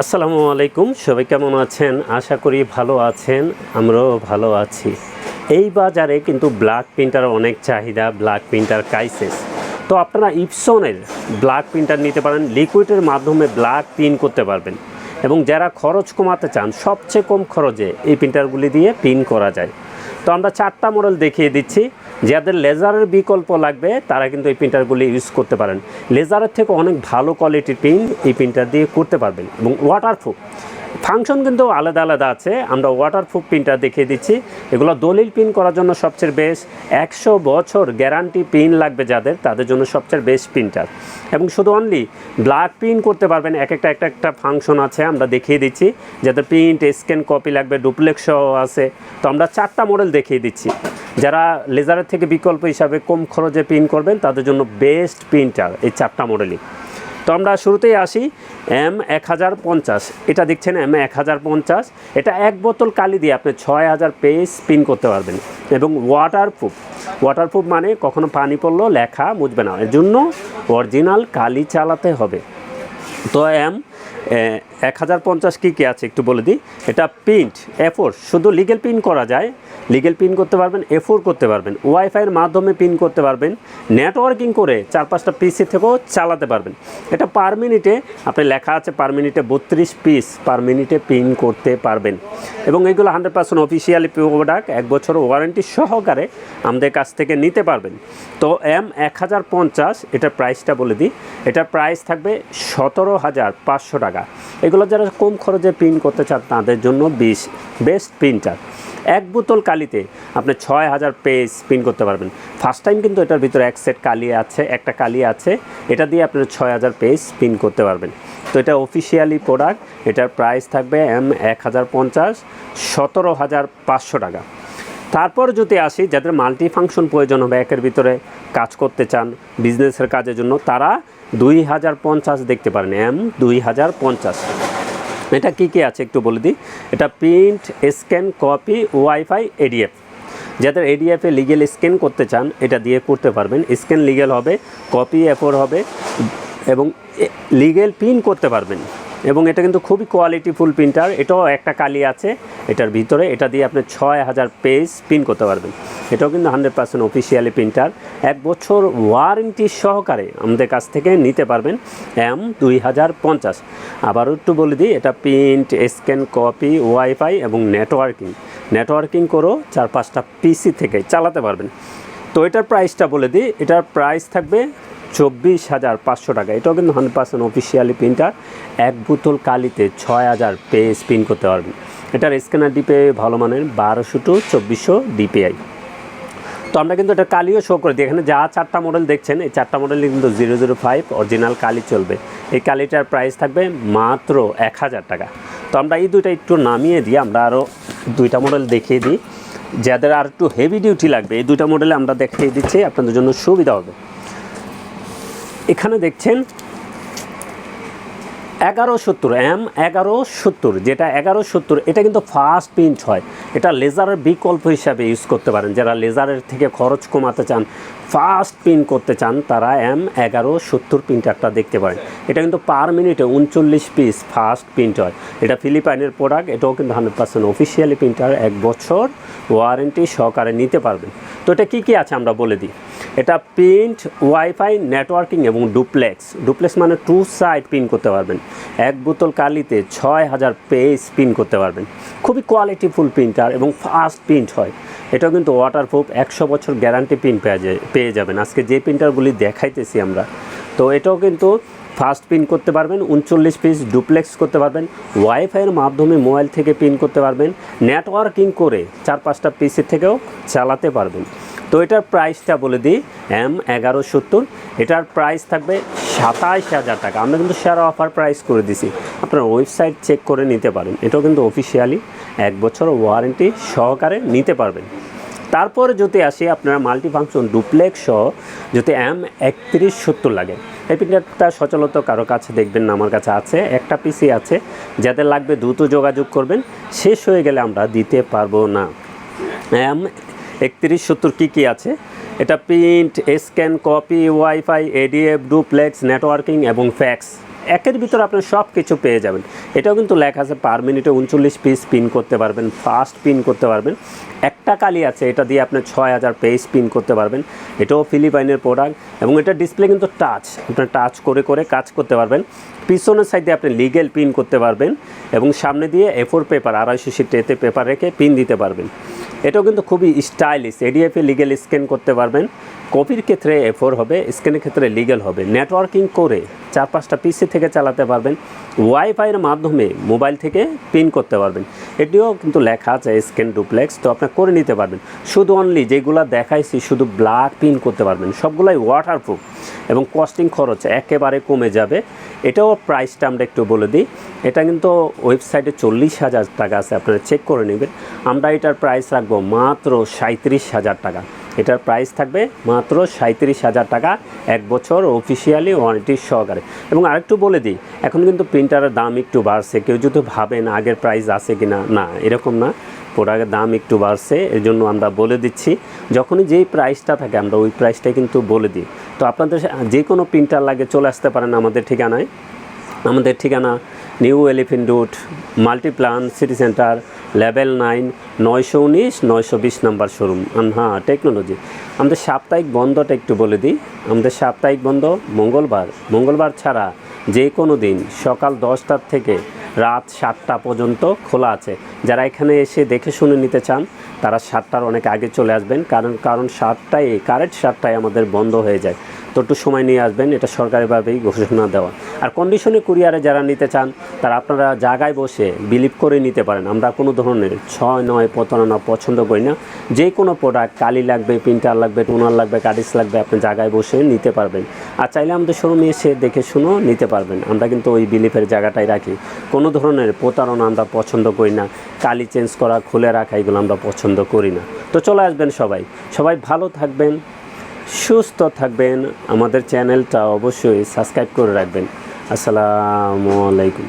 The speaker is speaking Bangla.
আসসালামু আলাইকুম, সবাই কেমন আছেন? আশা করি ভালো আছেন, আমরাও ভালো আছি। এই বাজারে কিন্তু ব্ল্যাক প্রিন্টার অনেক চাহিদা, ব্ল্যাক প্রিন্টার ক্রাইসিস। তো আপনারা ইপসনের ব্ল্যাক প্রিন্টার নিতে পারেন, লিকুইডের মাধ্যমে ব্ল্যাক প্রিন্ট করতে পারবেন। এবং যারা খরচ কমাতে চান, সবচেয়ে কম খরচে এই প্রিন্টারগুলি দিয়ে প্রিন্ট করা যায়। তো আমরা 4টা মডেল দেখিয়ে দিচ্ছি। যাদের লেজারের বিকল্প লাগবে তারা কিন্তু এই প্রিন্টারগুলি ইউজ করতে পারেন। লেজারের থেকে অনেক ভালো কোয়ালিটির প্রিন্ট এই প্রিন্টার দিয়ে করতে পারবেন এবং ওয়াটারপ্রুফ ফাংশন কিন্তু আলাদা আলাদা আছে। আমরা ওয়াটারপ্রুফ প্রিন্টার দেখিয়ে দিচ্ছি। এগুলো দলিল প্রিন্ট করার জন্য সবচেয়ে বেস্ট। 100 বছর গ্যারান্টি প্রিন্ট লাগবে তাদের জন্য সবচেয়ে বেস্ট প্রিন্টার। এবং শুধু অনলি ব্ল্যাক প্রিন্ট করতে পারবেন। একটা ফাংশন আছে, আমরা দেখিয়ে দিচ্ছি। যাদের প্রিন্ট স্ক্যান কপি লাগবে, ডুপ্লেক্স সহ আছে। তো আমরা 4টা মডেল দেখিয়ে দিচ্ছি। যারা লেজারের থেকে বিকল্প হিসাবে কম খরচে প্রিন্ট করবেন তাদের জন্য বেস্ট প্রিন্টার এই 4টা মডেলই। তো আমরা শুরুতেই আসি M1050। এটা দেখছেন M1050। এটা 1 বোতল কালি দিয়ে আপনি 6000 পেজ প্রিন্ট করতে পারবেন এবং ওয়াটারপ্রুফ মানে কখনো পানি পড়লেও লেখা মুছবে না, এর জন্য অরিজিনাল কালি চালাতে হবে। তো M1050 কী আছে একটু বলে দিই। এটা প্রিন্ট A4, শুধু লিগেল প্রিন্ট করা যায়, লিগেল প্রিন্ট করতে পারবেন, A4 করতে পারবেন, ওয়াইফাইয়ের মাধ্যমে প্রিন্ট করতে পারবেন, নেটওয়ার্কিং করে 4-5টা পিসি থেকেও চালাতে পারবেন। এটা পার মিনিটে আপনি লেখা আছে পার মিনিটে 32 পিস পার মিনিটে প্রিন্ট করতে পারবেন। এবং এগুলো 100% অফিসিয়ালি প্রোডাক্ট, 1 বছর ওয়ারেন্টি সহকারে আমাদের কাছ থেকে নিতে পারবেন। তো M1050 এটার প্রাইসটা বলে দিই। এটার প্রাইস থাকবে 17,500 টাকা। এগুলো যারা কম খরচে প্রিন্ট করতে চান তাদের জন্য বেস্ট প্রিন্টার। 1 বোতল কালিতে আপনি 6000 পেজ প্রিন্ট করতে পারবেন। ফার্স্ট টাইম কিন্তু এটার ভিতরে একটা কালি আছে, এটা দিয়ে আপনারা 6000 পেজ প্রিন্ট করতে পারবেন। তো এটা অফিসিয়ালি প্রোডাক্ট। এটার প্রাইস থাকবে M1050 17,500 টাকা। তারপর যদি আসি, যাদের মাল্টি ফাংশন প্রয়োজন হবে, একের ভিতরে কাজ করতে চান বিজনেসের কাজের জন্য, তারা 2050 দেখতে পারেন। M2050 এটা কী আছে একটু বলে দিই। এটা print, scan, copy, wifi, ADF. যাদের এডিএফে লিগেল স্ক্যান করতে চান এটা দিয়ে করতে পারবেন। স্ক্যান লিগেল হবে, কপি A4 হবে এবং লিগেল প্রিন্ট করতে পারবেন। এবং এটা কিন্তু খুবই কোয়ালিটিফুল প্রিন্টার। এটাও একটা কালি আছে এটার ভিতরে, এটা দিয়ে আপনি 6000 পেজ প্রিন্ট করতে পারবেন। এটাও কিন্তু 100% অফিসিয়ালি প্রিন্টার, 1 বছর ওয়ারেন্টি সহকারে আমাদের কাছ থেকে নিতে পারবেন। M2050 আবারও একটু বলে দিই, এটা প্রিন্ট, স্ক্যান, কপি, ওয়াইফাই এবং নেটওয়ার্কিং করেও 4-5টা পিসি থেকে চালাতে পারবেন। তো এটার প্রাইসটা বলে দিই। এটার প্রাইস থাকবে 24,500 টাকা। এটাও কিন্তু 100% অফিসিয়ালি প্রিন্টার, 1 বোতল কালিতে 6000 পেজ প্রিন্ট করতে পারবেন। এটার স্ক্যানার ডিপিআই ভালো মানের, 1200 to 2400 ডিপিআই। তো আমরা কিন্তু এটা কালিও শো করে দিই। এখানে যা 4টা মডেল দেখছেন এই 4টা মডেলই কিন্তু 005 অরিজিনাল কালি চলবে। এই কালিটার প্রাইস থাকবে মাত্র 1000 টাকা। তো আমরা এই দুইটা একটু নামিয়ে দিই, আমরা আরও 2টা মডেল দেখিয়ে দিই। যাদের আর একটু হেভি ডিউটি লাগবে এই 2টা মডেলে আমরা দেখিয়ে দিচ্ছি, আপনাদের জন্য সুবিধা হবে। এখানে দেখছেন 1170 M1170, যেটা 1170 এটা কিন্তু ফাস্ট প্রিন্ট হয়। এটা লেজারের বিকল্প হিসাবে ইউজ করতে পারেন। যারা লেজারের থেকে খরচ কমাতে চান, ফাস্ট প্রিন্ট করতে চান, তারা M1170 প্রিন্টারটা দেখতে পারেন। এটা কিন্তু পার মিনিটে 39 পিস ফাস্ট প্রিন্ট হয়। এটা ফিলিপাইনের প্রোডাক্ট। এটাও কিন্তু 100% অফিসিয়ালি প্রিন্টার, 1 বছর ওয়ারেন্টি সহকারে নিতে পারবেন। তো এটা কী আছে আমরা বলে দিই। এটা প্রিন্ট, ওয়াইফাই, নেটওয়ার্কিং এবং ডুপ্লেক্স মানে 2 সাইড প্রিন্ট করতে পারবেন। 1 বোতল কালিতে 6000 পেজ প্রিন্ট করতে পারবেন। খুবই কোয়ালিটিফুল প্রিন্টার এবং ফাস্ট প্রিন্ট হয়। এটাও কিন্তু ওয়াটারপ্রুফ, 100 বছর গ্যারান্টি প্রিন্ট পেয়ে যাবেন। আজকে যে প্রিন্টারগুলি দেখাইতেছি আমরা, তো এটাও কিন্তু ফাস্ট প্রিন্ট করতে পারবেন, 39 পিস ডুপ্লেক্স করতে পারবেন, ওয়াইফাইয়ের মাধ্যমে মোবাইল থেকে প্রিন্ট করতে পারবেন, নেটওয়ার্কিং করে 4-5টা পিসি থেকেও চালাতে পারবেন। তো এটার প্রাইসটা বলে দিই, M1170 এটার প্রাইস থাকবে 27,000 টাকা। আমরা কিন্তু সেরা অফার প্রাইস করে দিছি, আপনার ওয়েবসাইট চেক করে নিতে পারেন। এটাও কিন্তু অফিসিয়ালি 1 বছর ওয়ারেন্টি সহকারে নিতে পারবেন। তারপরে যদি আসি আপনারা মাল্টিফাংশন ডুপ্লেক্স সহ যদি M3170 লাগে, এই প্রিন্টারটা সচলত কারো কাছে দেখবেন না, আমার কাছে আছে, একটা পিসি আছে। যাদের লাগবে দ্রুত যোগাযোগ করবেন, শেষ হয়ে গেলে আমরা দিতে পারবো না। M3170 কী আছে, এটা print, scan, copy, wifi, ADF, duplex, networking এবং ফ্যাক্স একের ভিতরে আপনি সব কিছু পেয়ে যাবেন। এটাও কিন্তু লেখা আছে পার মিনিটে 39 পিস পিন করতে পারবেন, ফাস্ট পিন করতে পারবেন। একটা কালি আছে, এটা দিয়ে আপনি 6000 পেজ পিন করতে পারবেন। এটাও ফিলিপাইনের প্রোডাক্ট এবং এটা ডিসপ্লে কিন্তু টাচ, আপনি টাচ করে করে কাজ করতে পারবেন। পিছনের সাইডে আপনি লিগেল পিন করতে পারবেন এবং সামনে দিয়ে A4 পেপার 250 শিট এতে পেপার রেখে পিন দিতে পারবেন। এটাও কিন্তু খুবই স্টাইলিশ। এডিএফে লিগেল স্ক্যান করতে পারবেন, কপির ক্ষেত্রে A4 হবে, স্ক্যানের ক্ষেত্রে লিগেল হবে। নেটওয়ার্কিং করে 4-5টা পিসি থেকে চালাতে পারবেন, ওয়াইফাইয়ের মাধ্যমে মোবাইল থেকে পিন করতে পারবেন। এটিও কিন্তু লেখা আছে স্ক্যান ডুপ্লেক্স, তো আপনি করে নিতে পারবেন। শুধু অনলি যেগুলো দেখাইছি শুধু ব্ল্যাক পিন করতে পারবেন, সবগুলাই ওয়াটারপ্রুফ এবং কস্টিং খরচ একেবারে কমে যাবে। এটাও প্রাইসটা আমরা একটু বলে দিই। এটা কিন্তু ওয়েবসাইটে 40,000 টাকা আছে, আপনারা চেক করে নেবেন। আমরা এটার প্রাইস রাখবো মাত্র 37,000 টাকা। এটার প্রাইস থাকবে মাত্র 37,000 টাকা, 1 বছর অফিসিয়ালি ওয়ারেন্টি সহকারে। এবং আরেকটু বলে দিই, এখন কিন্তু প্রিন্টারের দাম একটু বাড়ছে। কেউ যদি ভাবেন আগের প্রাইস আছে কি না, না এরকম না, প্রোডাক্টের দাম একটু বাড়ছে, এর জন্য আমরা বলে দিচ্ছি। যখনই যেই প্রাইসটা থাকে আমরা ওই প্রাইসটাই কিন্তু বলে দিই। তো আপনাদের যে কোনো প্রিন্টার লাগে চলে আসতে পারেন আমাদের ঠিকানায়। আমাদের ঠিকানা new elephant road, Multiplan city centre, level 9, 919 920 number showroom আনহা টেকনোলজি। আমাদের সাপ্তাহিক বন্ধটা একটু বলে দিই। আমাদের সাপ্তাহিক বন্ধ মঙ্গলবার ছাড়া যে কোনো দিন সকাল 10টার থেকে রাত 7টা পর্যন্ত খোলা আছে। যারা এখানে এসে দেখে শুনে নিতে চান তারা 7টার অনেক আগে চলে আসবেন, কারণ 7টায় কারেক্ট 7টায় আমাদের বন্ধ হয়ে যায়। তো একটু সময় নিয়ে আসবেন, এটা সরকারিভাবেই ঘোষণা দেওয়া। আর কন্ডিশনে কুরিয়ারে যারা নিতে চান তারা আপনারা জায়গায় বসে বিলিভ করে নিতে পারেন। আমরা কোনো ধরনের 6-9 প্রতারণা পছন্দ করি না। যে কোনো প্রোডাক্ট কালি লাগবে, প্রিন্টার লাগবে, টোনার লাগবে, কার্ডিস লাগবে, আপনি জায়গায় বসে নিতে পারবেন। আর চাইলে আমাদের শোরুমে এসে দেখে শুনেও নিতে পারবেন। আমরা কিন্তু ওই বিলিফের জায়গাটাই রাখি। কোনো ধরনের প্রতারণা আমরা পছন্দ করি না, কালি চেঞ্জ করা, খুলে রাখা, এগুলো আমরা পছন্দ করি না। তো চলে আসবেন সবাই ভালো থাকবেন, সুস্থ থাকবেন। আমাদের চ্যানেলটা অবশ্যই সাবস্ক্রাইব করে রাখবেন। আসসালামু আলাইকুম।